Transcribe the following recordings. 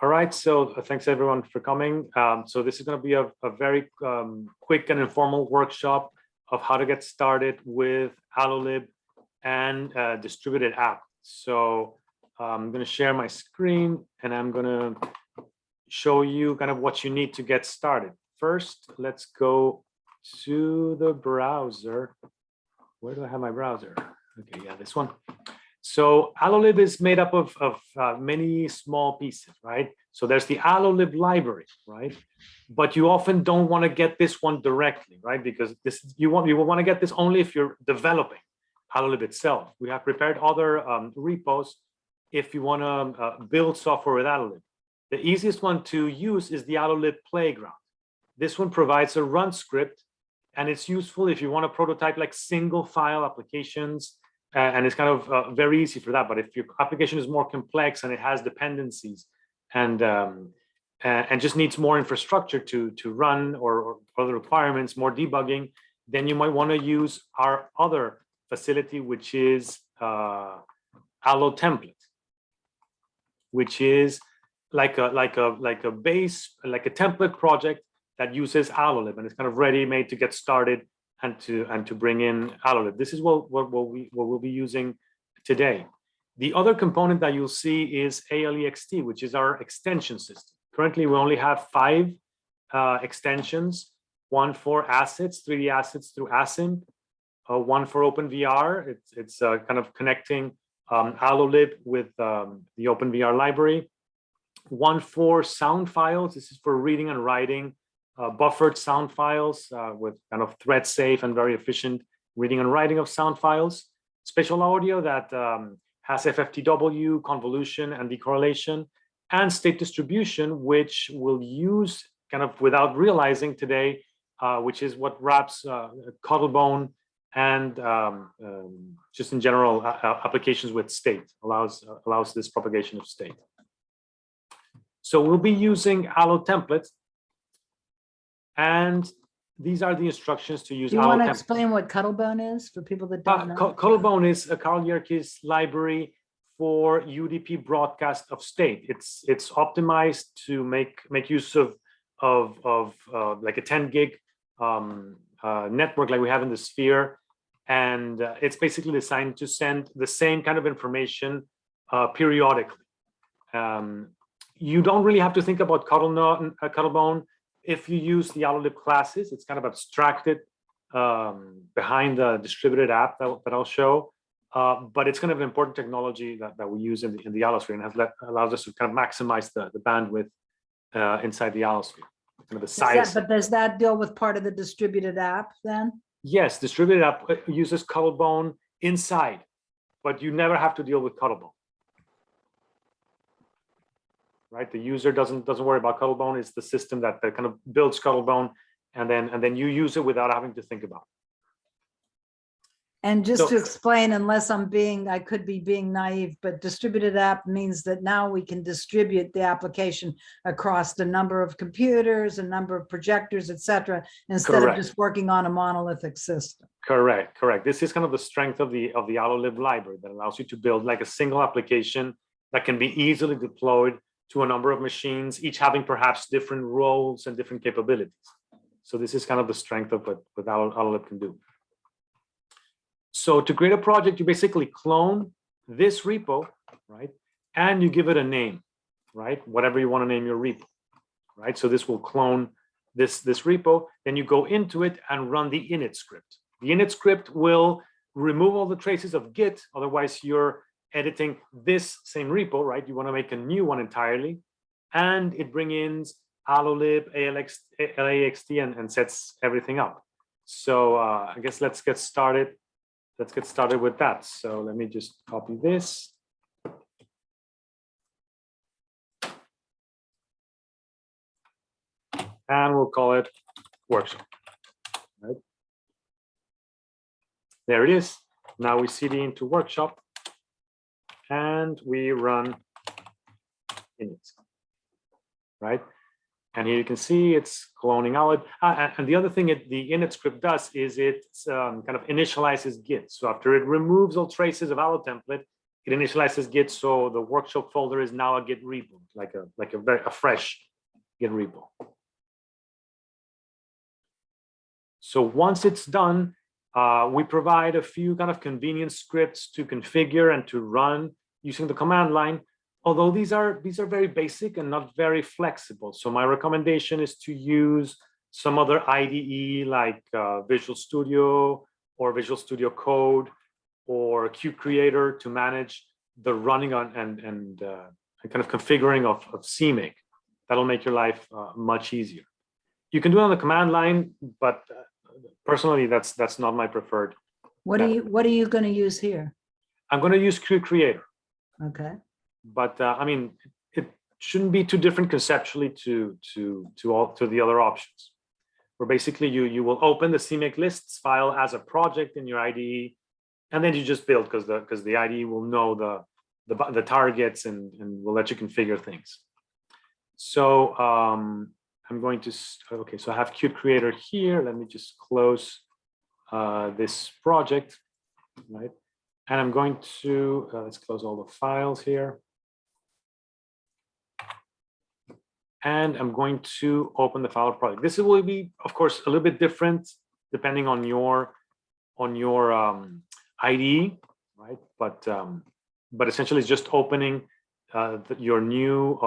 All right, so thanks everyone for coming. So this is going to be a very quick and informal workshop of how to get started with allolib and DistributedApp. So I'm going to share my screen and I'm going to show you kind of what you need to get started. First, let's go to the browser. Where do I have my browser? Okay, yeah, this one. So allolib is made up of many small pieces, right? So there's the allolib library, right? But you often don't want to get this one directly, right? Because you will want to get this only if you're developing allolib itself. We have prepared other repos if you want to build software with allolib. The easiest one to use is the allolib playground. This one provides a run script, and it's useful if you want to prototype like single file applications. And it's kind of very easy for that. But if your application is more complex and it has dependencies and just needs more infrastructure to run or other requirements, more debugging, then you might want to use our other facility, which is allotemplate, which is like a template project that uses allolib, and it's kind of ready made to get started and to bring in allolib. This is what we'll be using today. The other component that you'll see is allext, which is our extension system. Currently, we only have 5 extensions: one for assets, 3D assets through async, one for OpenVR. It's kind of connecting allolib with the OpenVR library. One for sound files. This is for reading and writing buffered sound files with kind of thread safe and very efficient reading and writing of sound files. Spatial audio that has FFTW, convolution and decorrelation, and state distribution, which we'll use kind of without realizing today, which is what wraps cuddlebone and just in general applications with state, allows this propagation of state. So we'll be using allotemplate. And these are the instructions to use. Do you want to explain what cuddlebone is for people that don't know? Cuddlebone is a Karl Yerkes library for UDP broadcast of state. It's optimized to make use of like a 10 gig network like we have in the Sphere, and it's basically designed to send the same kind of information periodically. You don't really have to think about cuddlebone. If you use the allolib classes, it's kind of abstracted behind the DistributedApp that I'll show. But it's kind of an important technology that we use in the Autosphere, and allows us to kind of maximize the bandwidth inside the Autosphere. Kind of the size. But does that deal with part of the DistributedApp then? Yes, DistributedApp uses cuddlebone inside, but you never have to deal with cuddlebone. Right, the user doesn't worry about cuddlebone. It's the system that kind of builds cuddlebone, and then you use it without having to think about it. And just to explain, unless I could be being naive, but DistributedApp means that now we can distribute the application across the number of computers, a number of projectors, etc., instead of just working on a monolithic system. Correct. This is kind of the strength of the allolib library that allows you to build like a single application that can be easily deployed to a number of machines, each having perhaps different roles and different capabilities. So this is kind of the strength of what allolib can do. So to create a project, you basically clone this repo, right? And you give it a name, right? Whatever you want to name your repo, right? So this will clone this repo. Then you go into it and run the init script. The init script will remove all the traces of Git. Otherwise, you're editing this same repo, right? You want to make a new one entirely, and it brings in allolib, allext, and sets everything up. So I guess let's get started. Let's get started with that. So let me just copy this. And we'll call it workshop. Right? There it is. Now we cd into workshop. And we run init, right? And here you can see it's cloning allolib. And the other thing the init script does is it kind of initializes Git. So after it removes all traces of allotemplate, it initializes Git, so the workshop folder is now a Git repo. like a fresh Git repo. So once it's done, we provide a few kind of convenience scripts to configure and to run using the command line. Although these are very basic and not very flexible. So my recommendation is to use some other IDE like Visual Studio or Visual Studio Code or Qt Creator to manage the running on and kind of configuring of CMake. That'll make your life much easier. You can do it on the command line, but personally, that's not my preferred. What are you going to use here? I'm going to use Qt Creator. Okay. But I mean, it shouldn't be too different conceptually to the other options. Where basically you will open the CMake lists file as a project in your IDE, and then you just build because the IDE will know the targets and will let you configure things. So I'm going to okay. So I have Qt Creator here. Let me just close this project, right? And I'm going to let's close all the files here. And I'm going to open the file project. This will be, of course, a little bit different depending on your IDE, right? But essentially, it's just opening your new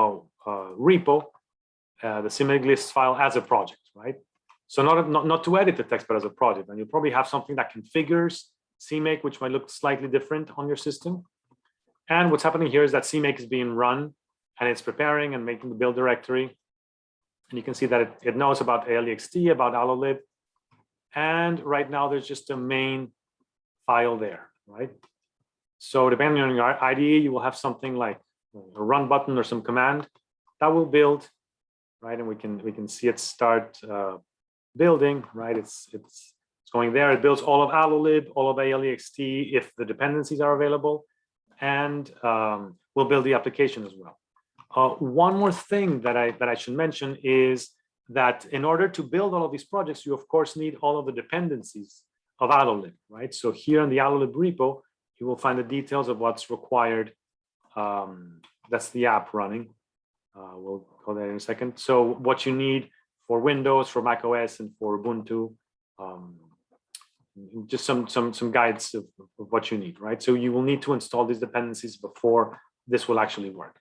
repo, the CMake list file as a project, right? So not to edit the text, but as a project. And you'll probably have something that configures CMake, which might look slightly different on your system. And what's happening here is that CMake is being run, and it's preparing and making the build directory. And you can see that it knows about ALEXT, about allolib. And right now there's just a main file there, right? So depending on your IDE, you will have something like a run button or some command that will build, right? And we can see it start building, right? It's going there. It builds all of allolib, all of ALEXT if the dependencies are available, and we'll build the application as well. One more thing that I should mention is that in order to build all of these projects, you of course need all of the dependencies of allolib, right? So here in the allolib repo, you will find the details of what's required. That's the app running. We'll go there in a second. So what you need for Windows, for Mac OS, and for Ubuntu, just some guides of what you need, right? So you will need to install these dependencies before this will actually work.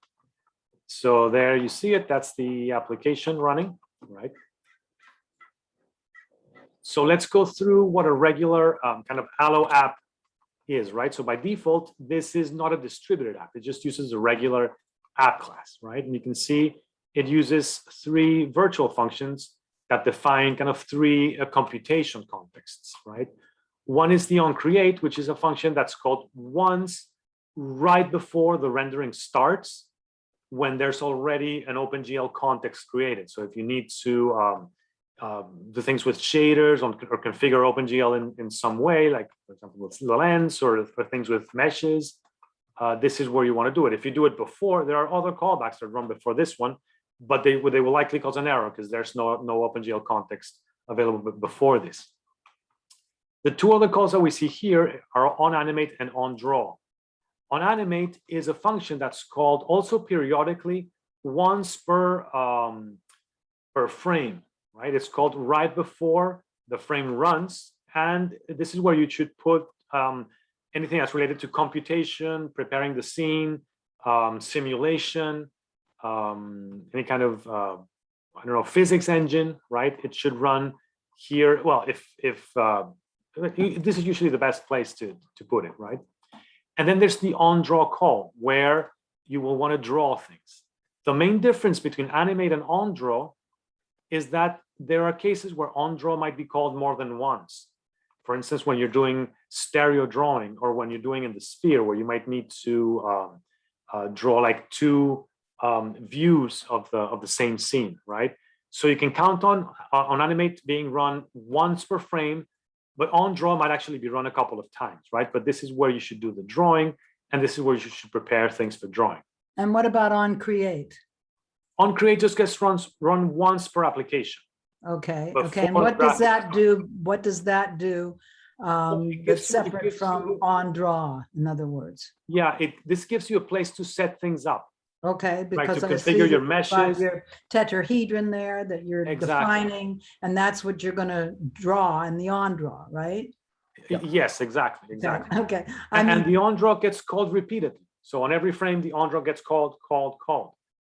So there you see it, that's the application running, right? So let's go through what a regular kind of Allo app is, right? So by default, this is not a distributed app. It just uses a regular app class, right? And you can see it uses 3 virtual functions that define kind of 3 computation contexts, right? One is the onCreate, which is a function that's called once right before the rendering starts, when there's already an OpenGL context created. So if you need to do things with shaders or configure OpenGL in some way, like for example with the lens or for things with meshes, this is where you want to do it. If you do it before, there are other callbacks that run before this one, but they will likely cause an error because there's no OpenGL context available before this. The 2 other calls that we see here are onAnimate and onDraw. OnAnimate is a function that's called also periodically once per frame, right? It's called right before the frame runs. And this is where you should put anything that's related to computation, preparing the scene, simulation, any kind of, I don't know, physics engine, right? It should run here. Well, if this is usually the best place to put it, right? And then there's the onDraw call, where you will want to draw things. The main difference between animate and onDraw is that there are cases where onDraw might be called more than once. For instance, when you're doing stereo drawing, or when you're doing in the sphere, where you might need to draw like 2 views of the same scene, right? So you can count on animate being run once per frame, but onDraw might actually be run a couple of times, right? But this is where you should do the drawing, and this is where you should prepare things for drawing. And what about onCreate? OnCreate just gets run once per application. Okay, okay. And what does that do? What does that do that's separate from onDraw, in other words? Yeah, this gives you a place to set things up. Okay, right? because To I see configure that your you've got meshes. your tetrahedron there that you're Exactly. defining, and that's what you're going to draw in the on draw, right? Yes, exactly, Okay, exactly. okay. I And mean, the on draw gets called repeatedly. So on every frame, the on draw gets called.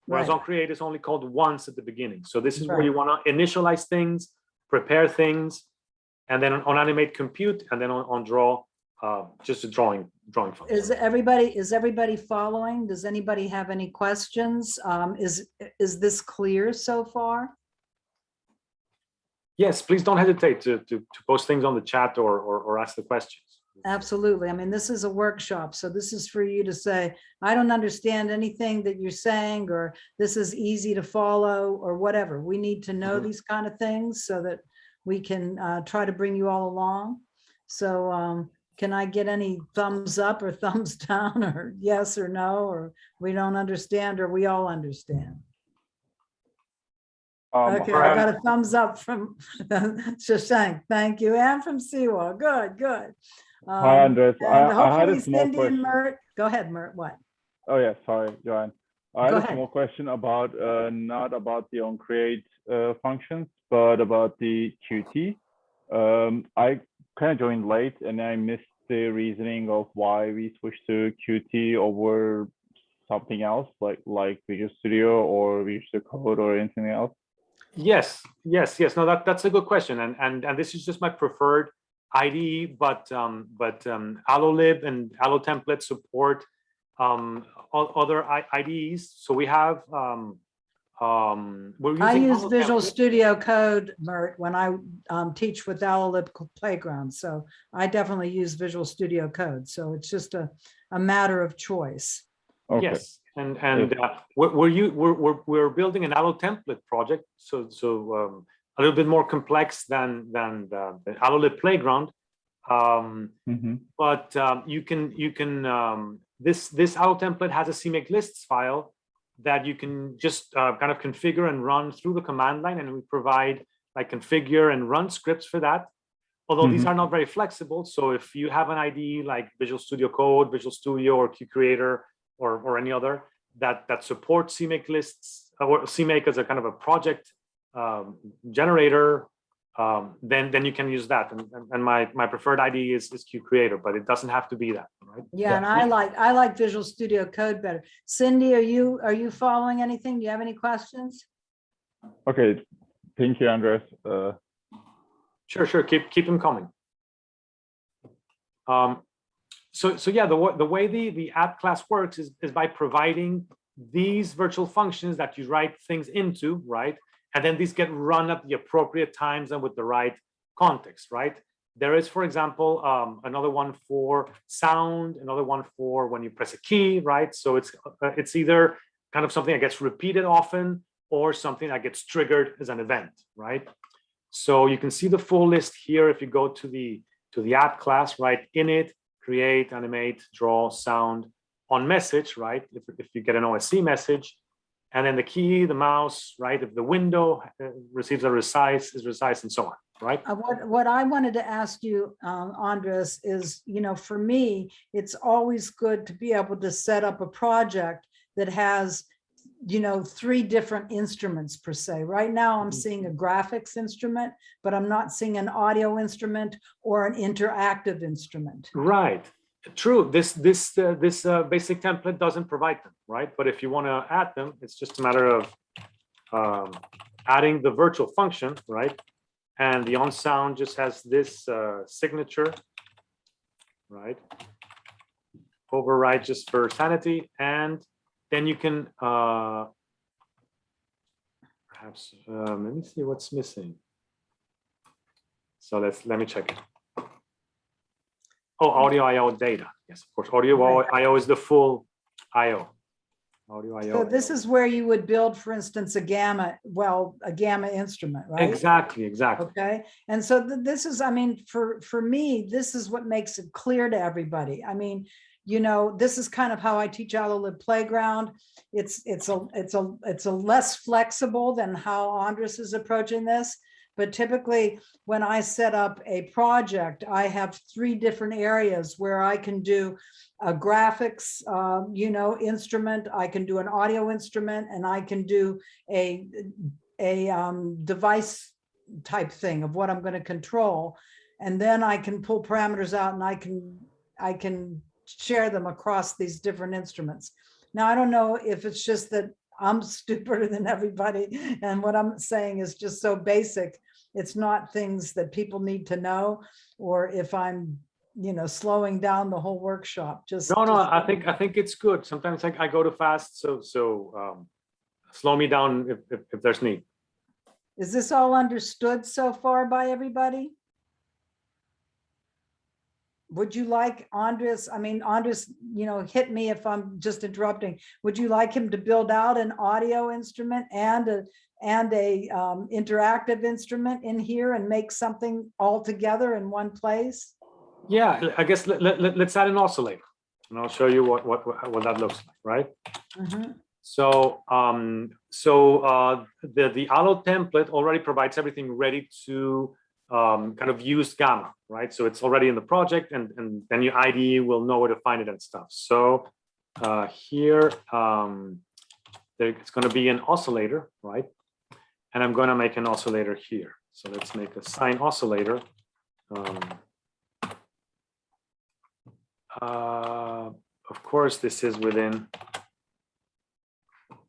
Whereas right, on create is only called once at the beginning. So this is where right. you want to initialize things, prepare things, and then on animate compute, and then on draw, just a drawing function. Is everybody following? Does anybody have any questions? Is this clear so far? Yes, please don't hesitate to post things on the chat or ask the questions. Absolutely. I mean, this is a workshop, so this is for you to say, I don't understand anything that you're saying, or this is easy to follow, or whatever. We need to know these kind of things so that we can try to bring you all along. So can I get any thumbs up or thumbs down, or yes or no, or we don't understand, or we all understand? Okay, I got a thumbs up from Shashank. Thank you. And from Siwa. Good, good. Hi, Andres. And I had hopefully a small Cindy and question. Mert. Go ahead, Mert. What? Oh, yeah, sorry, Joanne. I Go had a ahead. small question about not about the onCreate functions, but about the Qt. I kind of joined late and I missed the reasoning of why we switched to Qt over something else, like Visual Studio or Visual Code or anything else. Yes. No, that's a good question, and this is just my preferred IDE, but allolib and allotemplate support other IDEs. So we have we're using I use Visual allotemplate. Studio Code, Mert, when I teach with allolib Playground. So I definitely use Visual Studio Code. So it's just a matter of choice. Okay. Yes, and we're building an allotemplate project, so a little bit more complex than the allolib Playground. But you can this allotemplate has a CMake lists file that you can just kind of configure and run through the command line, and we provide like configure and run scripts for that. Although these are not very flexible, so if you have an IDE like Visual Studio Code, Visual Studio, or QCreator, or any other that supports CMake lists, or CMake as a kind of a project generator, then you can use that. And my preferred IDE is QCreator, but it doesn't have to be that, right? Yeah, and I like Visual Studio Code better. Cindy, are you following anything? Do you have any questions? Okay, thank you, Andres. Sure. Keep them coming. So yeah, the way the app class works is by providing these virtual functions that you write things into, right? And then these get run at the appropriate times and with the right context, right? There is, for example, another one for sound, another one for when you press a key, right? So it's either kind of something that gets repeated often or something that gets triggered as an event, right? So you can see the full list here if you go to the app class, right? Init, create, animate, draw, sound, on message, right? If you get an OSC message, and then the key, the mouse, right? If the window receives a resize, is resize, and so on, right? What I wanted to ask you, Andres, is, for me, it's always good to be able to set up a project that has, 3 different instruments per se. Right now, I'm seeing a graphics instrument, but I'm not seeing an audio instrument or an interactive instrument. Right. True. This basic template doesn't provide them, right? But if you want to add them, it's just a matter of adding the virtual function, right? And the on sound just has this signature, right? Override just for sanity, and then you can perhaps let me see what's missing. So let me check it. Oh, audio IO data. Yes, of course. Audio IO is the full IO. Audio IO. So this is where you would build, for instance, a gamma instrument, right? Exactly. Okay. And so this is, I mean, for me, this is what makes it clear to everybody. I mean, this is kind of how I teach allolib Playground. It's a less flexible than how Andres is approaching this, but typically when I set up a project, I have 3 different areas where I can do a graphics, instrument, I can do an audio instrument, and I can do a device type thing of what I'm going to control. And then I can pull parameters out and I can share them across these different instruments. Now, I don't know if it's just that I'm stupider than everybody and what I'm saying is just so basic. It's not things that people need to know, or if I'm, slowing down the whole workshop. No, I think it's good. Sometimes I go too fast, so slow me down if there's need. Is this all understood so far by everybody? Would you like Andres, hit me if I'm just interrupting. Would you like him to build out an audio instrument and a interactive instrument in here and make something all together in one place? Yeah, I guess let's add an oscillator, and I'll show you what that looks like, right? Mm-hmm. So the allo template already provides everything ready to kind of use Gamma, right? So it's already in the project, and then your IDE will know where to find it and stuff. So here it's going to be an oscillator, right? And I'm going to make an oscillator here. So let's make a sine oscillator. Of course, this is within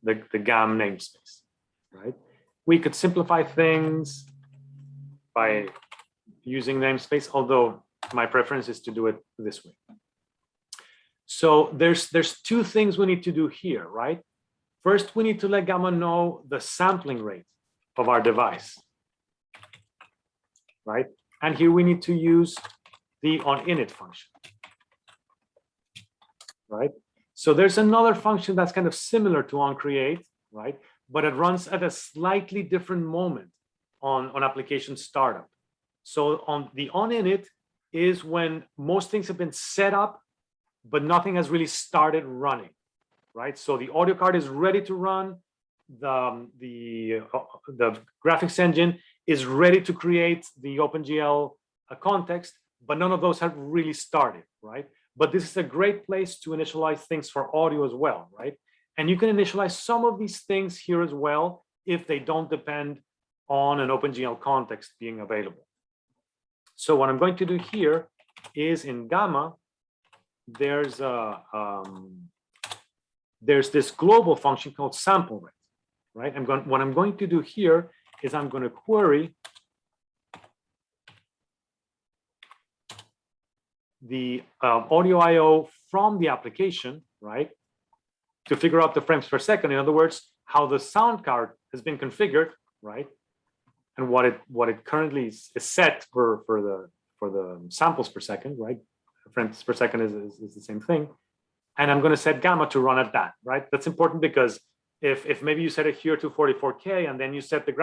the GAM namespace, right? We could simplify things by using namespace, although my preference is to do it this way. So there's 2 things we need to do here, right? First, we need to let Gamma know the sampling rate of our device, right? And here we need to use the OnInit function, right? So there's another function that's kind of similar to onCreate, right? But it runs at a slightly different moment on application startup. So on the OnInit is when most things have been set up, but nothing has really started running, right? So the audio card is ready to run. The graphics engine is ready to create the OpenGL context, but none of those have really started, right? But this is a great place to initialize things for audio as well, right? And you can initialize some of these things here as well if they don't depend on an OpenGL context being available. So what I'm going to do here is in Gamma, there's this global function called sample rate, right? What I'm going to do here is I'm going to query the audio I/O from the application, right, to figure out the frames per second. In other words, how the sound card has been configured, right, and what it currently is set for the samples per second, right? Frames per second is the same thing, and I'm going to set Gamma to run at that, right? That's important because if maybe you set it here to 44K and then you set the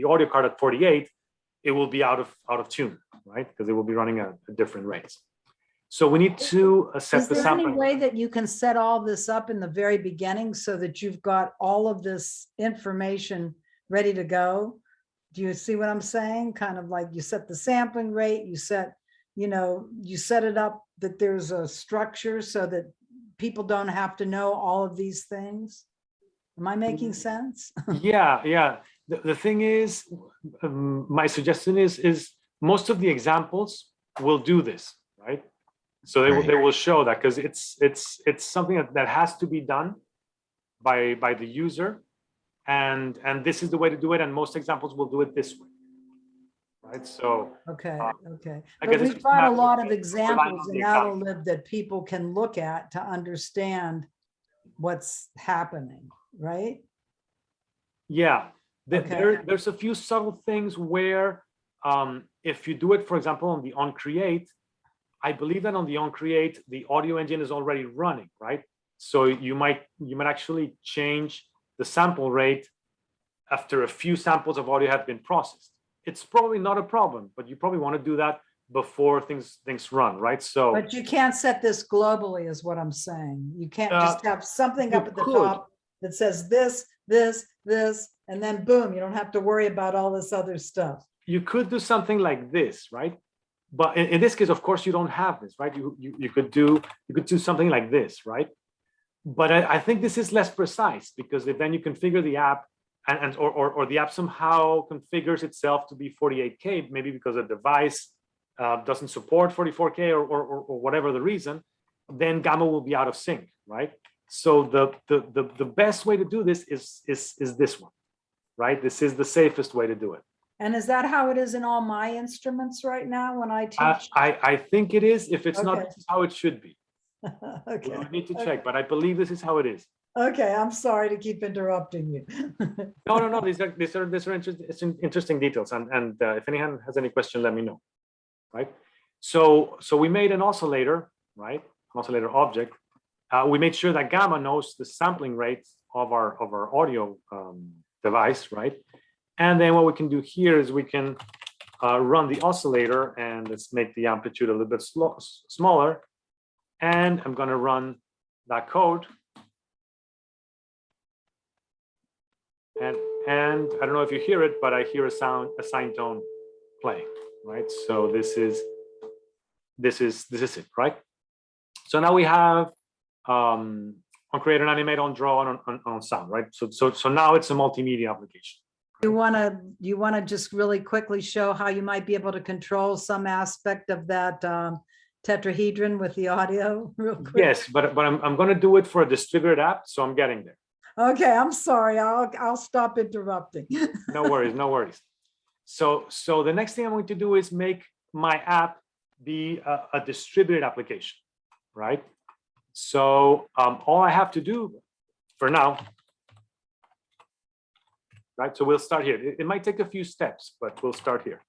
audio card at 48, it will be out of tune, right? Because it will be running at different rates. So we need to set the sampling. Is there any way that you can set all this up in the very beginning so that you've got all of this information ready to go? Do you see what I'm saying? Kind of like you set the sampling rate, you set it up that there's a structure so that people don't have to know all of these things. Am I making sense? Yeah. The thing is, my suggestion is most of the examples will do this, right? So they will show that because it's something that has to be done by the user, and this is the way to do it. And most examples will do it this way, right? So okay. But we've got a lot of examples in allolib that people can look at to understand what's happening, right? Yeah. Okay. There's a few subtle things where if you do it, for example, on the onCreate, I believe that on the onCreate, the audio engine is already running, right? So you might actually change the sample rate after a few samples of audio have been processed. It's probably not a problem, but you probably want to do that before things run, right? So, but you can't set this globally, is what I'm saying. You can't just have something up at the top that says this, and then boom, you don't have to worry about all this other stuff. You could do something like this, right? But in this case, of course, you don't have this, right? You could do something like this, right? But I think this is less precise, because if then you configure the app or the app somehow configures itself to be 48K, maybe because a device doesn't support 44K or whatever the reason, then Gamma will be out of sync, right? So the best way to do this is this one, right? This is the safest way to do it. And is that how it is in all my instruments right now when I teach? I think it is. If it's not, Okay. this is how it should be. Okay. I need to check, but I believe this is how it is. Okay, I'm sorry to keep interrupting you. No. These are interesting details, and if anyone has any question, let me know. Right. So we made an oscillator, right? An oscillator object. We made sure that Gamma knows the sampling rate of our audio device, right? And then what we can do here is we can run the oscillator, and let's make the amplitude a little bit smaller. And I'm going to run that code. And I don't know if you hear it, but I hear a sine tone playing, right? So this is it, right? So now we have on create and animate, on draw, and on sound, right? So now it's a multimedia application. You want to just really quickly show how you might be able to control some aspect of that tetrahedron with the audio real quick? Yes, but I'm going to do it for a distributed app, so I'm getting there. Okay, I'm sorry. I'll stop interrupting. No worries, no worries. So the next thing I'm going to do is make my app be a distributed application, right? So all I have to do for now, right? So we'll start here. It might take a few steps, but we'll start here,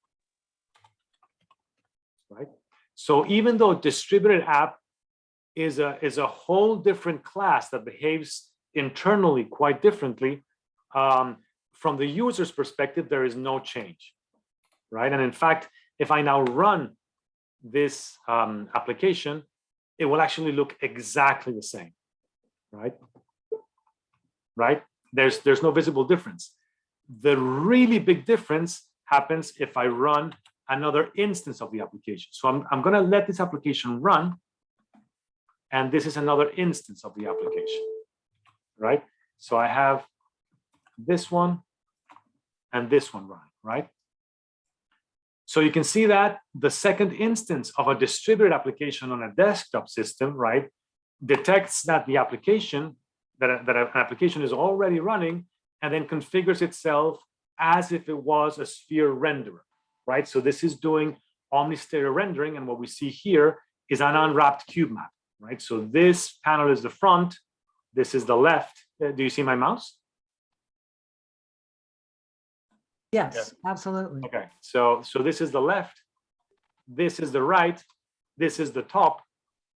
right? So even though distributed app is a whole different class that behaves internally quite differently, from the user's perspective, there is no change, right? And in fact, if I now run this application, it will actually look exactly the same, right? Right? There's no visible difference. The really big difference happens if I run another instance of the application. So I'm going to let this application run, and this is another instance of the application, right? So I have this one and this one running, right? So you can see that the second instance of a distributed application on a desktop system, right, detects that the application, that an application is already running, and then configures itself as if it was a sphere renderer, right? So this is doing omni-stereo rendering, and what we see here is an unwrapped cube map, right? So this panel is the front, this is the left. Do you see my mouse? Yes, Yeah. absolutely. Okay, so this is the left, this is the right, this is the top,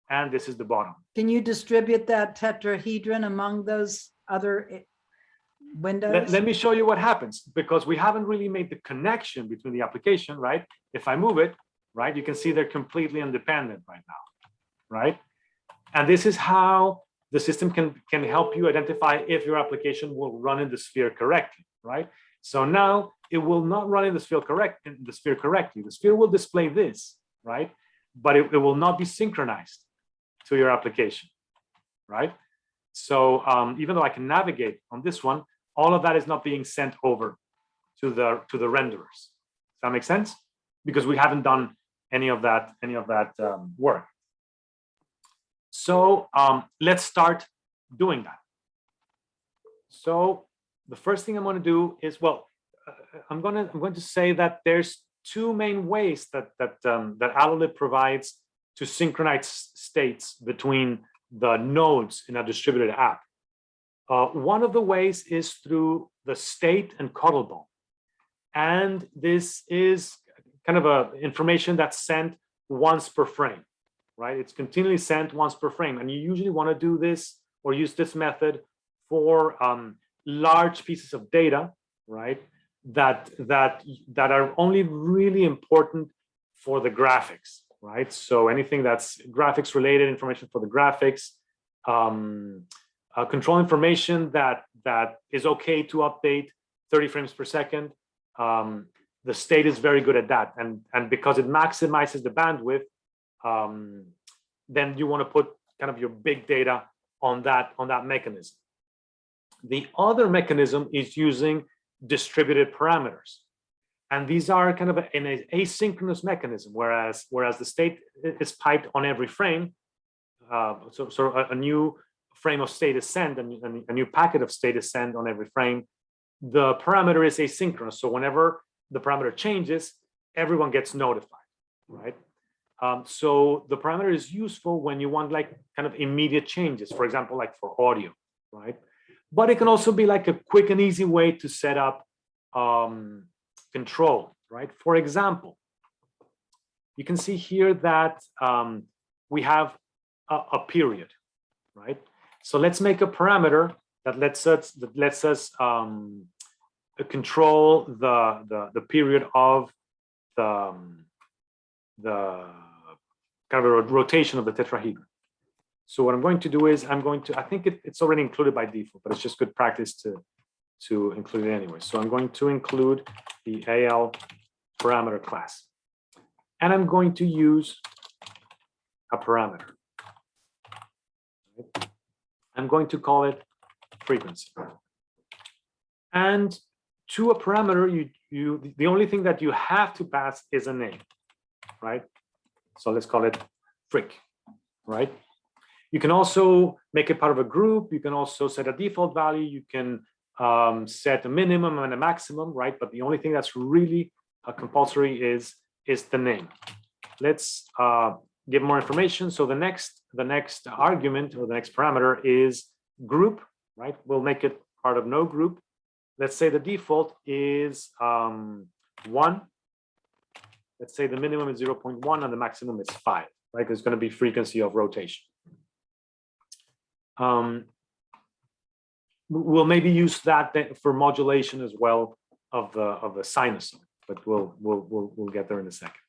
and this is the bottom. Can you distribute that tetrahedron among those other windows? Let me show you what happens, because we haven't really made the connection between the application, right? If I move it, right, you can see they're completely independent right now, right? And this is how the system can help you identify if your application will run in the sphere correctly, right? So now it will not run in the sphere correctly. The sphere will display this, right? But it will not be synchronized to your application, right? So even though I can navigate on this one, all of that is not being sent over to the renderers. Does that make sense? Because we haven't done any of that work. So let's start doing that. So the first thing I'm going to do is, well, I'm going to say that there's two main ways that allolib provides to synchronize states between the nodes in a distributed app. One of the ways is through the state and cuddlebone, and this is kind of information that's sent once per frame, right? It's continually sent once per frame, and you usually want to do this or use this method for large pieces of data, right? That are only really important for the graphics, right? So anything that's graphics related information for the graphics, control information that is okay to update 30 frames per second. The state is very good at that, and because it maximizes the bandwidth, then you want to put kind of your big data on that mechanism. The other mechanism is using distributed parameters, and these are kind of an asynchronous mechanism, whereas the state is piped on every frame. So a new frame of state is sent, and a new packet of state is sent on every frame. The parameter is asynchronous, so whenever the parameter changes, everyone gets notified, right? So the parameter is useful when you want like kind of immediate changes, for example, like for audio, right? But it can also be like a quick and easy way to set up control, right? For example, you can see here that we have a period, right? So let's make a parameter that lets us control the period of the kind of a rotation of the tetrahedron. So what I'm going to do is I think it's already included by default, but it's just good practice to include it anyway. So I'm going to include the AL parameter class, and I'm going to use a parameter. I'm going to call it frequency. And to a parameter, the only thing that you have to pass is a name, right? So let's call it fric, right? You can also make it part of a group. You can also set a default value. You can set a minimum and a maximum, right? But the only thing that's really compulsory is the name. Let's give more information. So the next argument or the next parameter is group, right? We'll make it part of no group. Let's say the default is 1. Let's say the minimum is 0.1 and the maximum is 5, right? There's going to be frequency of rotation. We'll maybe use that for modulation as well of the sinusoid, but we'll get there in a second.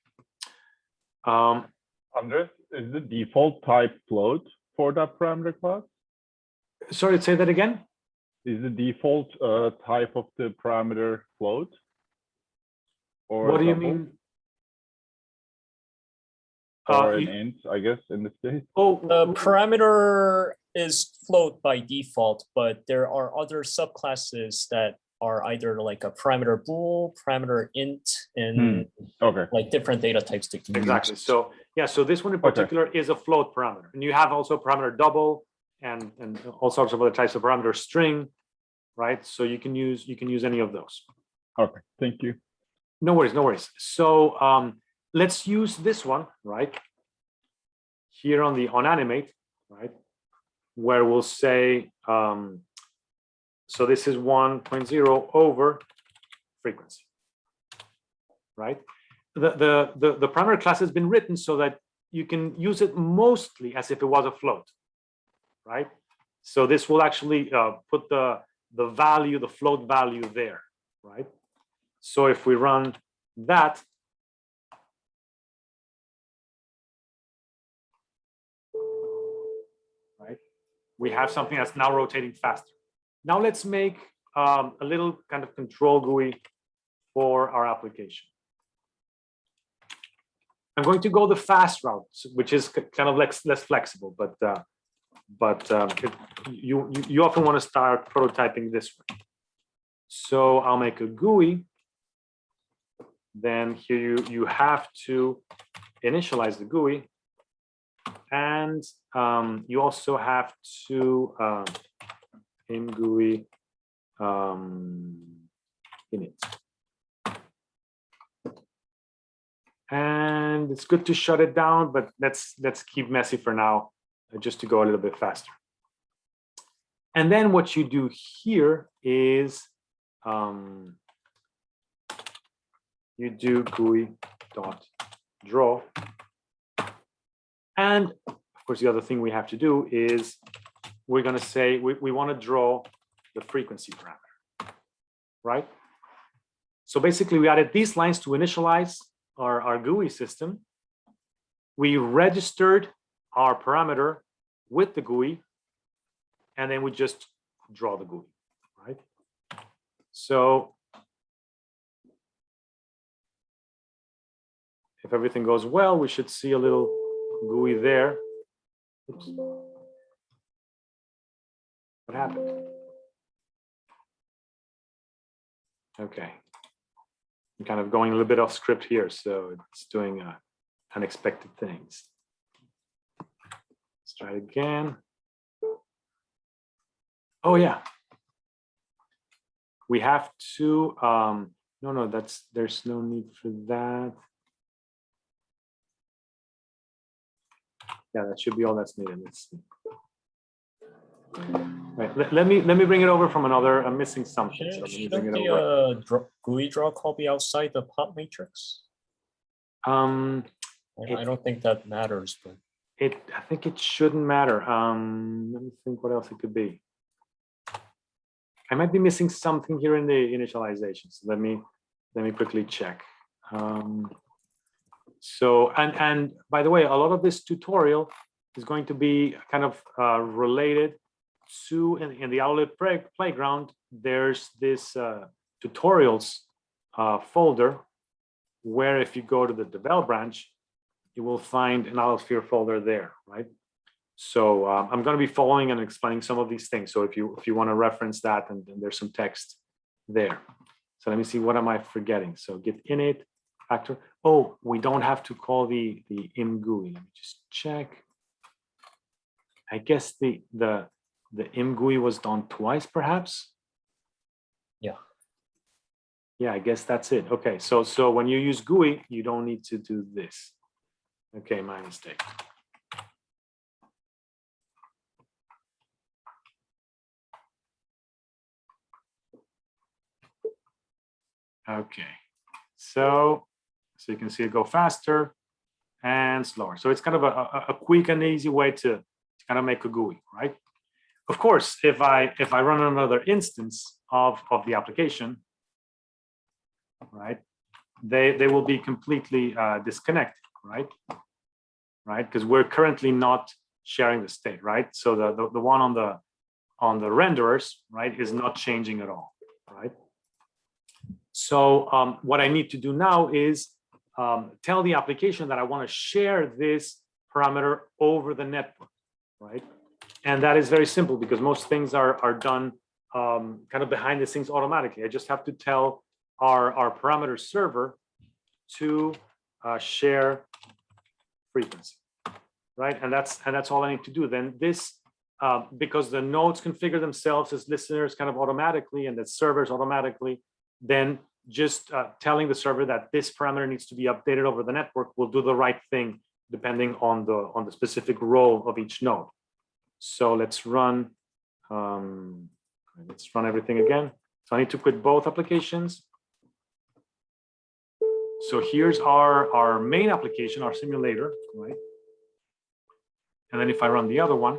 Andres, is the default type float for that parameter class? Sorry, say that again. Is the default type of the parameter float? Or what do you mean? Or an int, I guess, in this case. Oh, the parameter is float by default, but there are other subclasses that are either like a parameter bool, parameter int, and like different data types to use. Exactly. So yeah, so this one in particular is a float parameter, and you have also parameter double and all sorts of other types of parameter string, right? So you can use any of those. Okay, thank you. No worries, no worries. So let's use this one, right? Here on the onAnimate, right? Where we'll say, so this is 1.0 over frequency, right? The parameter class has been written so that you can use it mostly as if it was a float, right? So this will actually put the value, the float value there, right? So if we run that, right, we have something that's now rotating faster. Now let's make a little kind of control GUI for our application. I'm going to go the fast route, which is kind of less flexible, but you often want to start prototyping this way. So I'll make a GUI. Then here you have to initialize the GUI, and you also have to GUI init. And it's good to shut it down, but let's keep messy for now, just to go a little bit faster. And then what you do here is you do GUI.draw. And of course, the other thing we have to do is we're going to say we want to draw the frequency parameter, right? So basically, we added these lines to initialize our GUI system. We registered our parameter with the GUI, and then we just draw the GUI, right? So if everything goes well, we should see a little GUI there. Oops. What happened? Okay. I'm kind of going a little bit off script here, so it's doing unexpected things. Let's try it again. Oh yeah. We have to, no, there's no need for that. Yeah, that should be all that's needed. Let's see. Right, let me bring it over from another. I'm missing something. So let me bring it over. GUI draw call be outside the pop matrix? I don't think that matters, but I think it shouldn't matter. Let me think what else it could be. I might be missing something here in the initialization. So let me quickly check. So and by the way, a lot of this tutorial is going to be kind of related to in the allolib playground. There's this tutorials folder where if you go to the develop branch, you will find an Autosphere folder there, right? So I'm going to be following and explaining some of these things. So if you want to reference that, and there's some text there. So let me see, what am I forgetting? So git init factor. Oh, we don't have to call the im GUI. Let me just check. I guess the im GUI was done twice, perhaps. Yeah. Yeah, I guess that's it. Okay, so when you use GUI, you don't need to do this. Okay, my mistake. Okay, so you can see it go faster and slower. So it's kind of a quick and easy way to kind of make a GUI, right? Of course, if I run another instance of the application, right, they will be completely disconnected, right? Right, because we're currently not sharing the state, right? So the one on the renderers, right, is not changing at all, right? So what I need to do now is tell the application that I want to share this parameter over the network, right? And that is very simple because most things are done kind of behind the scenes automatically. I just have to tell our parameter server to share frequency, right? And that's all I need to do. Then this, because the nodes configure themselves as listeners kind of automatically and the servers automatically, then just telling the server that this parameter needs to be updated over the network will do the right thing depending on the specific role of each node. So let's run everything again. So I need to quit both applications. So here's our main application, our simulator, right? And then if I run the other one,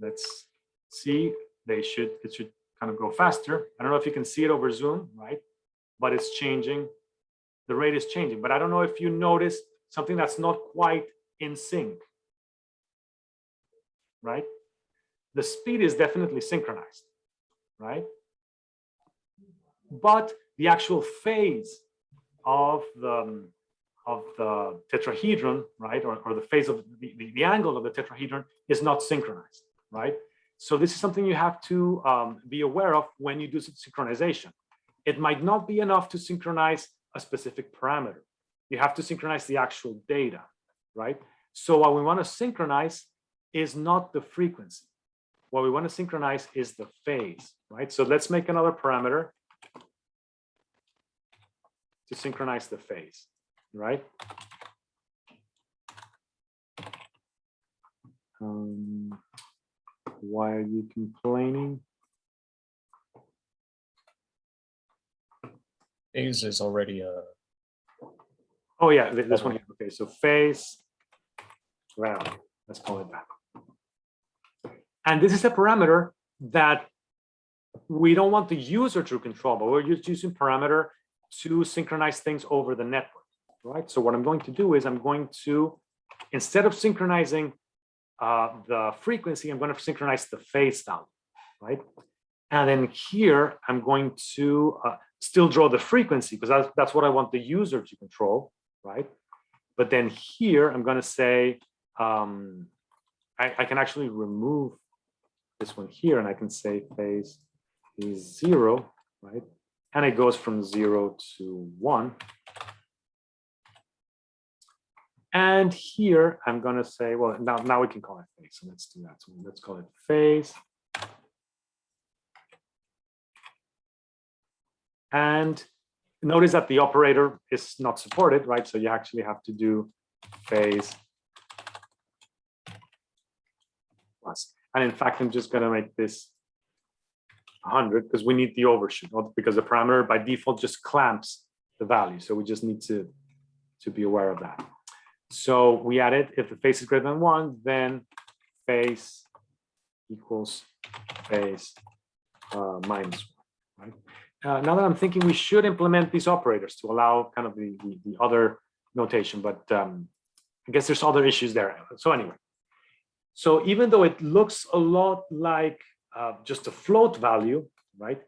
let's see, it should kind of go faster. I don't know if you can see it over Zoom, right? But it's changing. The rate is changing. But I don't know if you noticed something that's not quite in sync, right? The speed is definitely synchronized, right? But the actual phase of the tetrahedron, right, or the phase of the angle of the tetrahedron is not synchronized, right? So this is something you have to be aware of when you do synchronization. It might not be enough to synchronize a specific parameter. You have to synchronize the actual data, right? So what we want to synchronize is not the frequency. What we want to synchronize is the phase, right? So let's make another parameter to synchronize the phase, right? Why are you complaining? phase is already a. Oh yeah, this one. Okay, so phase round. Let's call it that. And this is a parameter that we don't want the user to control, but we're just using parameter to synchronize things over the network, right? So what I'm going to do is I'm going to, instead of synchronizing the frequency, I'm going to synchronize the phase value, right? And then here, I'm going to still draw the frequency because that's what I want the user to control, right? But then here, I'm going to say, I can actually remove this one here, and I can say phase is 0, right? And it goes from 0 to 1. And here, I'm going to say, well, now we can call it phase. So let's do that. So let's call it phase. And notice that the operator is not supported, right? So you actually have to do phase plus. And in fact, I'm just going to make this 100 because we need the overshoot, because the parameter by default just clamps the value. So we just need to be aware of that. So we added, if the phase is greater than 1, then phase equals phase minus 1, right? Now that I'm thinking, we should implement these operators to allow kind of the other notation, but I guess there's other issues there. So anyway, so even though it looks a lot like just a float value, right?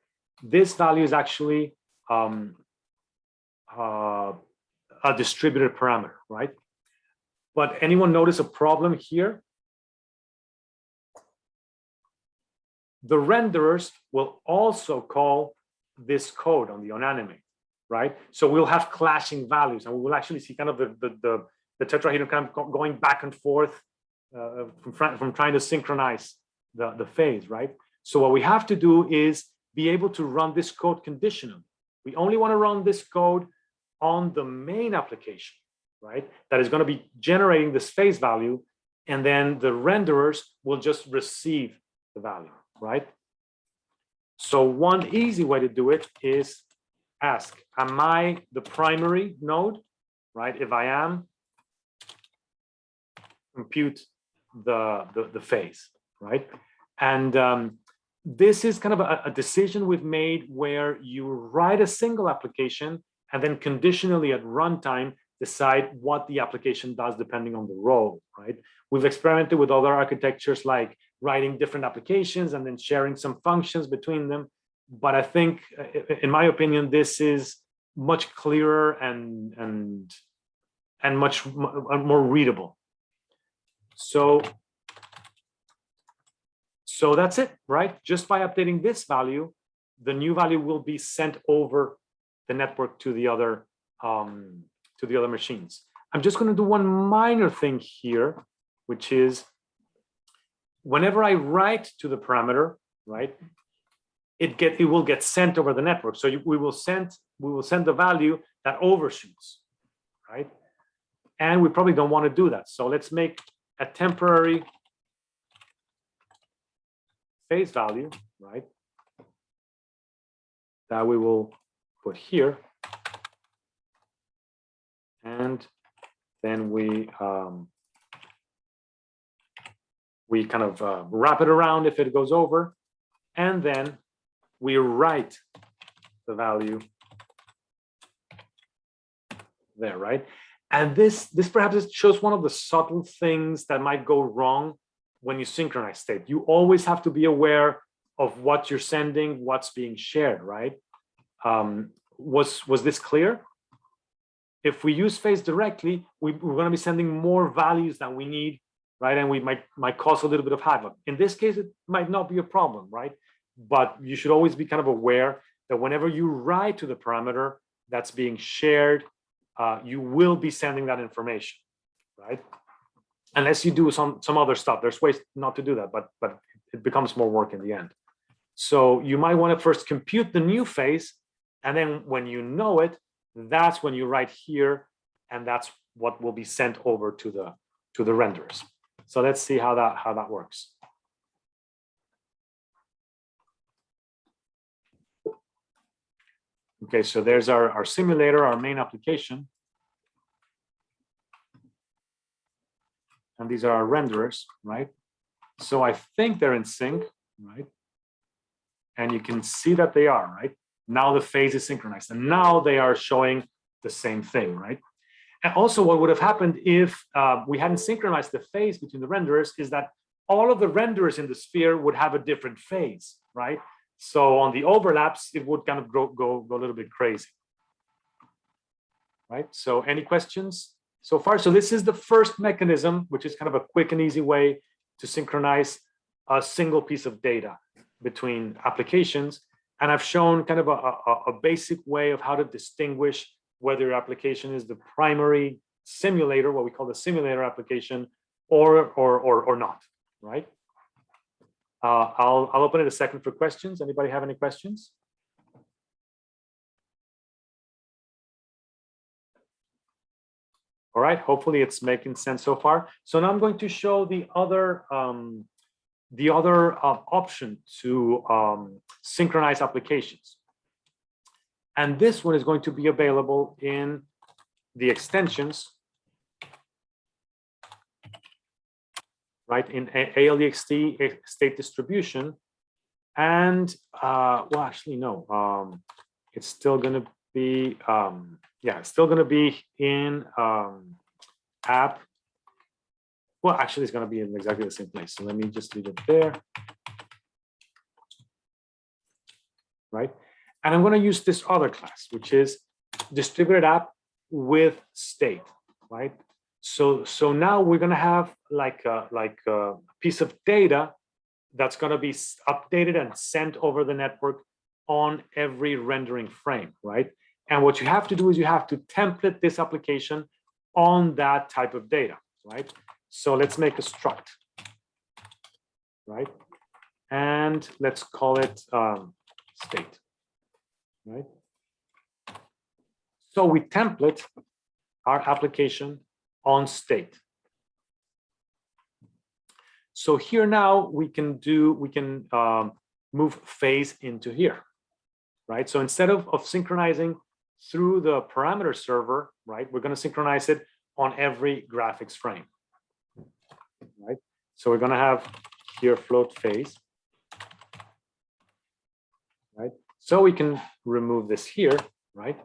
This value is actually a distributed parameter, right? But anyone notice a problem here? The renderers will also call this code on the onAnimate, right? So we'll have clashing values, and we will actually see kind of the tetrahedron kind of going back and forth from trying to synchronize the phase, right? So what we have to do is be able to run this code conditionally. We only want to run this code on the main application, right? That is going to be generating this phase value, and then the renderers will just receive the value, right? So one easy way to do it is ask, am I the primary node, right? If I am, compute the phase, right? And this is kind of a decision we've made where you write a single application and then conditionally at runtime decide what the application does depending on the role, right? We've experimented with other architectures like writing different applications and then sharing some functions between them. But I think, in my opinion, this is much clearer and much more readable. So that's it, right? Just by updating this value, the new value will be sent over the network to the other machines. I'm just going to do one minor thing here, which is whenever I write to the parameter, right, it will get sent over the network. So we will send the value that overshoots, right? And we probably don't want to do that. So let's make a temporary phase value, right, that we will put here. And then we kind of wrap it around if it goes over, and then we write the value there, right? And this perhaps shows one of the subtle things that might go wrong when you synchronize state. You always have to be aware of what you're sending, what's being shared, right? Was this clear? If we use phase directly, we're going to be sending more values than we need, right? And we might cause a little bit of havoc. In this case, it might not be a problem, right? But you should always be kind of aware that whenever you write to the parameter that's being shared, you will be sending that information, right? Unless you do some other stuff. There's ways not to do that, but it becomes more work in the end. So you might want to first compute the new phase, and then when you know it, that's when you write here, and that's what will be sent over to the renderers. So let's see how that works. Okay, so there's our simulator, our main application. And these are our renderers, right? So I think they're in sync, right? And you can see that they are, right? Now the phase is synchronized, and now they are showing the same thing, right? And also what would have happened if we hadn't synchronized the phase between the renderers is that all of the renderers in the sphere would have a different phase, right? So on the overlaps, it would kind of go a little bit crazy. Right, so any questions so far? So this is the first mechanism, which is kind of a quick and easy way to synchronize a single piece of data between applications. And I've shown kind of a basic way of how to distinguish whether your application is the primary simulator, what we call the simulator application, or not, right? I'll open it a second for questions. Anybody have any questions? All right, hopefully it's making sense so far. So now I'm going to show the other option to synchronize applications. And this one is going to be available in the extensions, right, in ALEXT state distribution. And well, actually, no, it's still going to be, yeah, it's still going to be in app. Well, actually, it's going to be in exactly the same place. So let me just leave it there. Right. And I'm going to use this other class, which is distributed app with state. Right. So now we're going to have like a piece of data that's going to be updated and sent over the network on every rendering frame. Right. And what you have to do is you have to template this application on that type of data. Right. So let's make a struct. Right. And let's call it state. Right. So we template our application on state. So here now we can move phase into here, right? So instead of synchronizing through the parameter server, right, we're going to synchronize it on every graphics frame, right? So we're going to have here float phase, right? So we can remove this here, right?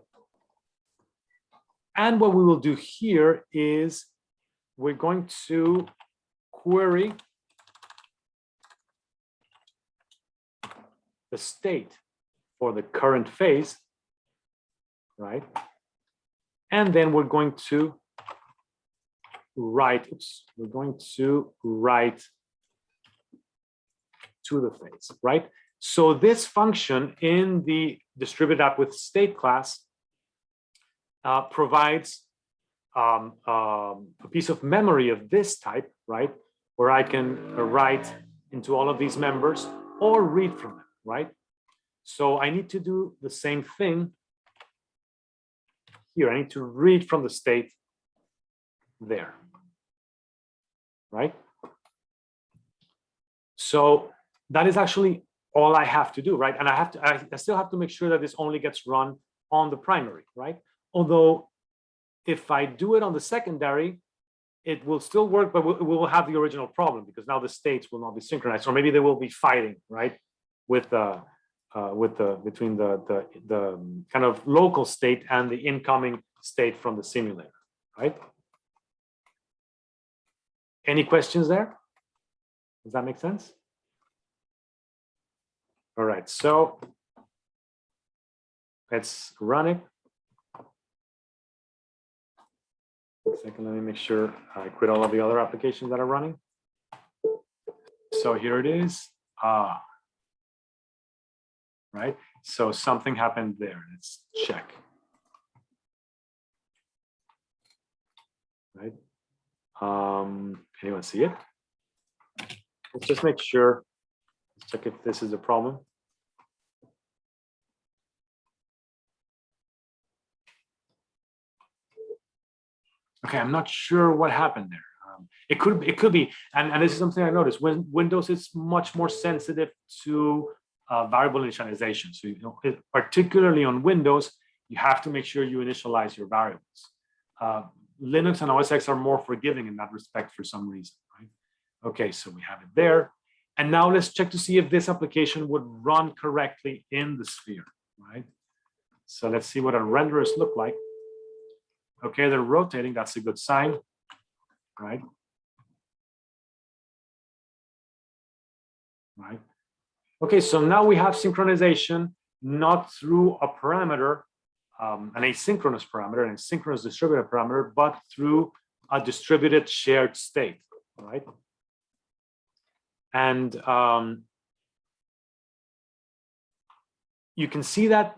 And what we will do here is we're going to query the state for the current phase, right? And then we're going to write, we're going to write to the phase, right? So this function in the distributed app with state class provides a piece of memory of this type, right? Where I can write into all of these members or read from them, right? So I need to do the same thing here. I need to read from the state there, right? So that is actually all I have to do, right? And I still have to make sure that this only gets run on the primary, right? Although if I do it on the secondary, it will still work, but we will have the original problem because now the states will not be synchronized, or maybe they will be fighting, right, between the kind of local state and the incoming state from the simulator, right? Any questions there? Does that make sense? All right, so let's run it. A second, let me make sure I quit all of the other applications that are running. So here it is. Right. So something happened there. Let's check. Right. Anyone see it? Let's just make sure. Let's check if this is a problem. Okay, I'm not sure what happened there. It could be, and this is something I noticed. When Windows is much more sensitive to variable initialization. So, particularly on Windows, you have to make sure you initialize your variables. Linux and OS X are more forgiving in that respect for some reason, right? Okay, so we have it there. And now let's check to see if this application would run correctly in the sphere, right? So let's see what our renderers look like. Okay, they're rotating, that's a good sign, right? Right. Okay, so now we have synchronization, not through a parameter, an asynchronous parameter, an asynchronous distributed parameter, but through a distributed shared state, right? And you can see that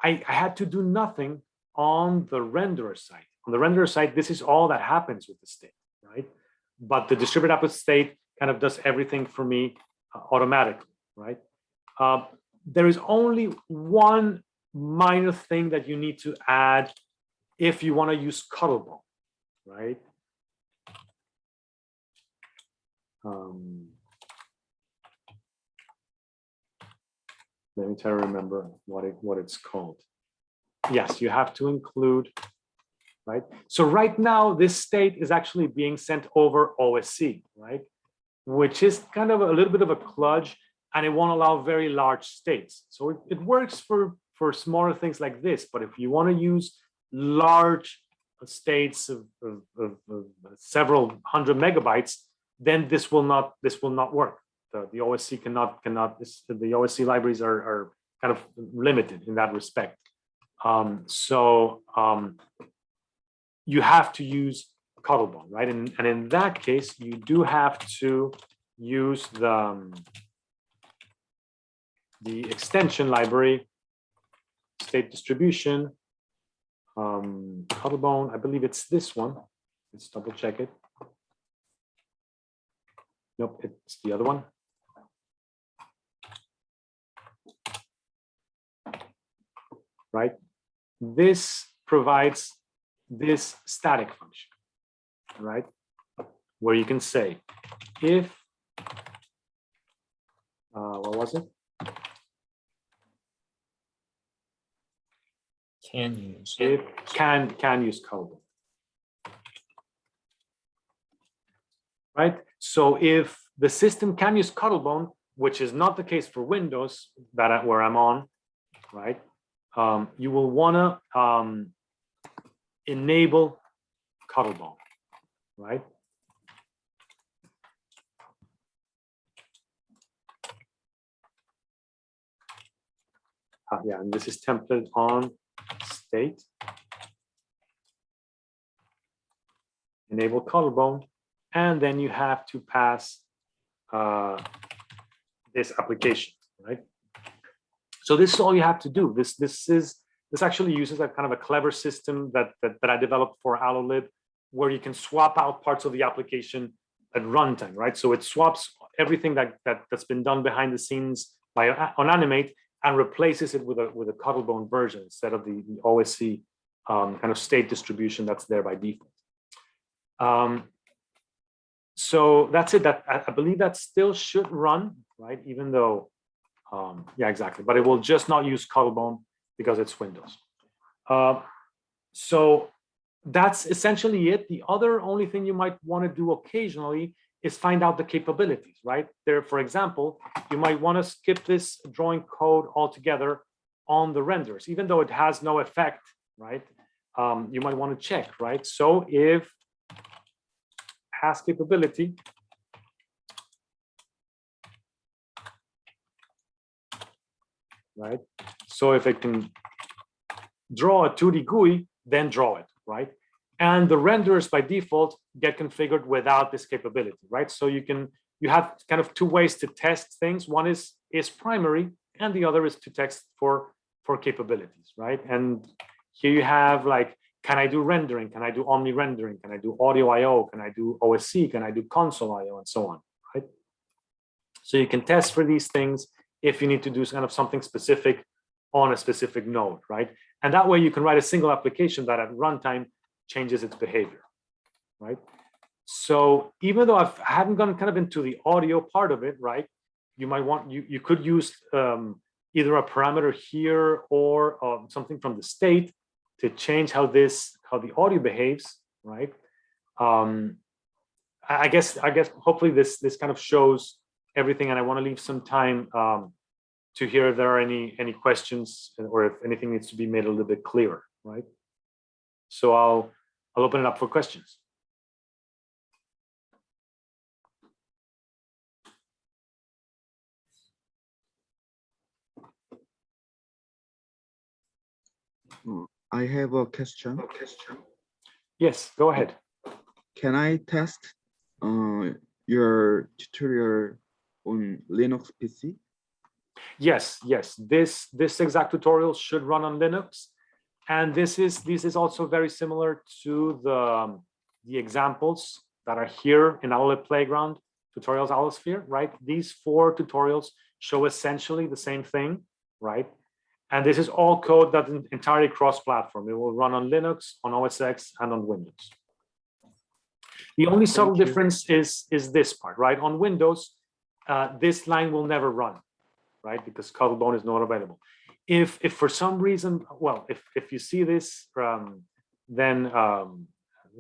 I had to do nothing on the renderer side. On the renderer side, this is all that happens with the state, right? But the DistributedState kind of does everything for me automatically, right? There is only one minor thing that you need to add if you want to use cuddlebone, right? Let me try to remember what it's called. Yes, you have to include, right? So right now, this state is actually being sent over OSC, right? Which is kind of a little bit of a kludge, and it won't allow very large states. So it works for smaller things like this, but if you want to use large states of several hundred megabytes, then this will not work. The OSC cannot the OSC libraries are kind of limited in that respect. You have to use cuddlebone, right? And in that case, you do have to use the extension library, state distribution, cuddlebone. I believe it's this one. Let's double check it. Nope, it's the other one. Right? This provides this static function, right? Where you can say, if, what was it? Can use. If can use cuddlebone. Right? So if the system can use cuddlebone, which is not the case for Windows where I'm on, right? You will want to enable cuddlebone, right? Yeah, and this is templated on state. Enable cuddlebone, and then you have to pass this application, right? So this is all you have to do. This actually uses a kind of a clever system that I developed for allolib, where you can swap out parts of the application at runtime, right? So it swaps everything that's been done behind the scenes by OnInit and replaces it with a cuddlebone version instead of the OSC kind of state distribution that's there by default. So that's it. That I believe that still should run, right? Even though, yeah, exactly. But it will just not use cuddlebone because it's Windows. So that's essentially it. The other only thing you might want to do occasionally is find out the capabilities, right? There, for example, you might want to skip this drawing code altogether on the renders, even though it has no effect, right? You might want to check, right? So if has capability, right? So if it can draw a 2D GUI, then draw it, right? And the renders by default get configured without this capability, right? So you have kind of two ways to test things. One is primary, and the other is to test for capabilities, right? And here you have like, can I do rendering? Can I do omni rendering? Can I do audio I/O? Can I do OSC? Can I do console I/O? And so on, right? So you can test for these things if you need to do kind of something specific on a specific node, right? And that way you can write a single application that at runtime changes its behavior, right? So even though I haven't gone kind of into the audio part of it, right? You might want, you could use either a parameter here or something from the state to change how the audio behaves, right? I guess hopefully this kind of shows everything, and I want to leave some time to hear if there are any questions or if anything needs to be made a little bit clearer, right? So I'll open it up for questions. I have a question. Yes, go ahead. Can I test your tutorial on Linux PC? Yes, yes. This exact tutorial should run on Linux, and this is also very similar to the examples that are here in allolib Playground tutorials Autosphere, right? These 4 tutorials show essentially the same thing, right? And this is all code that's entirely cross-platform. It will run on Linux, on OS X, and on Windows. The only subtle difference is this part, right? On Windows, this line will never run, right? Because Cuddlebone is not available. If for some reason, well, if you see this, then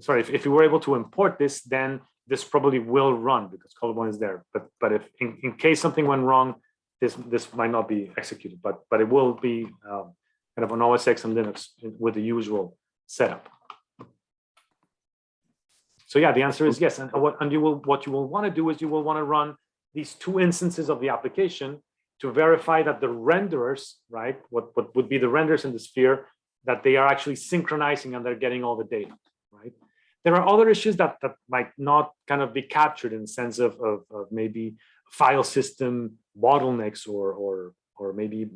sorry, if you were able to import this, then this probably will run because Cuddlebone is there. But if in case something went wrong, this might not be executed. But it will be kind of on OS X and Linux with the usual setup. So yeah, the answer is yes. And what you will want to do is you will want to run these 2 instances of the application to verify that the renderers, right, what would be the renders in the sphere, that they are actually synchronizing and they're getting all the data, right? There are other issues that might not kind of be captured in the sense of maybe file system bottlenecks or maybe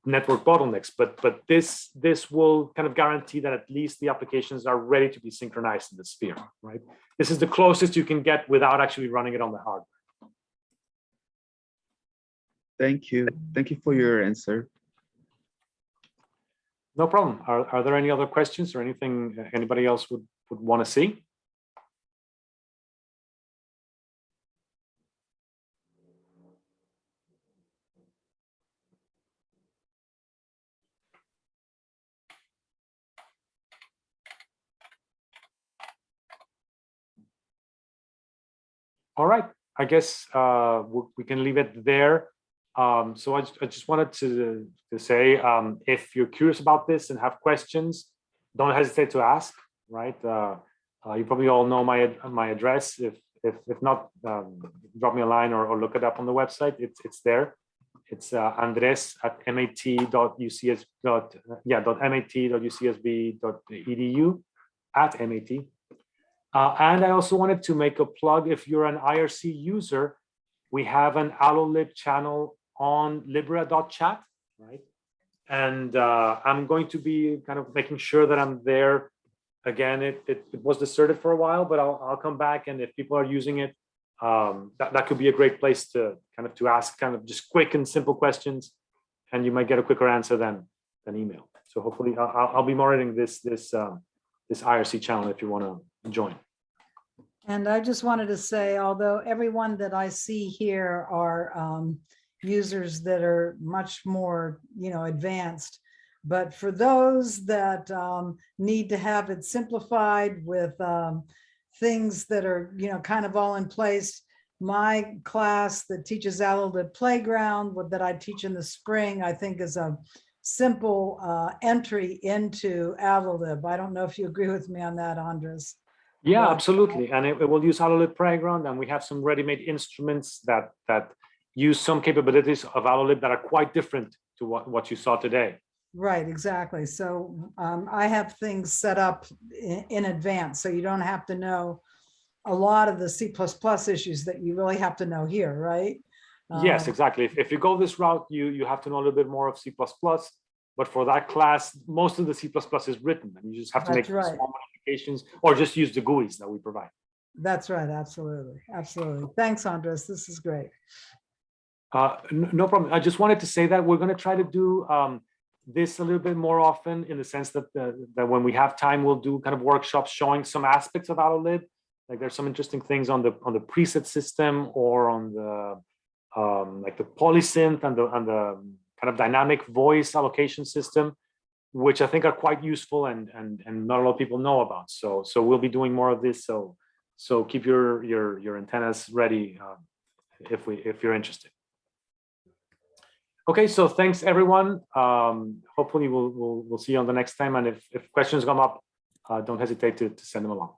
network bottlenecks, but this will kind of guarantee that at least the applications are ready to be synchronized in the sphere, right? This is the closest you can get without actually running it on the hardware. Thank you. Thank you for your answer. No problem. Are there any other questions or anything anybody else would want to see? All right. I guess we can leave it there. So I just wanted to say, if you're curious about this and have questions, don't hesitate to ask, right? You probably all know my address. If not, drop me a line or look it up on the website. It's there. It's andres@mat.ucsb.edu at MAT. And I also wanted to make a plug. If you're an IRC user, we have an allolib channel on libra.chat, right? And I'm going to be kind of making sure that I'm there. Again, it was deserted for a while, but I'll come back. And if people are using it, that could be a great place to ask kind of just quick and simple questions, and you might get a quicker answer than email. So hopefully I'll be monitoring this IRC channel if you want to join. And I just wanted to say, although everyone that I see here are users that are much more, advanced, but for those that need to have it simplified with things that are, kind of all in place, my class that teaches allolib Playground, that I teach in the spring, I think is a simple entry into allolib. I don't know if you agree with me on that, Andres. Yeah, absolutely. And it will use allolib Playground, and we have some ready-made instruments that use some capabilities of allolib that are quite different to what you saw today. Right, exactly. So I have things set up in advance, so you don't have to know a lot of the C++ issues that you really have to know here, right? Yes, exactly. If you go this route, you have to know a little bit more of C++, but for that class, most of the C++ is written, and you just have to make small modifications or just use the GUIs that we provide. That's right. Absolutely. Absolutely. Thanks, Andres. This is great. No problem. I just wanted to say that we're going to try to do this a little bit more often, in the sense that that when we have time, we'll do kind of workshops showing some aspects of allolib. Like there's some interesting things on the preset system, or on the like the polysynth and the kind of dynamic voice allocation system, which I think are quite useful and not a lot of people know about. So we'll be doing more of this. So keep your antennas ready if you're interested. Okay, so thanks everyone. Hopefully we'll see you on the next time, and if questions come up, don't hesitate to send them along.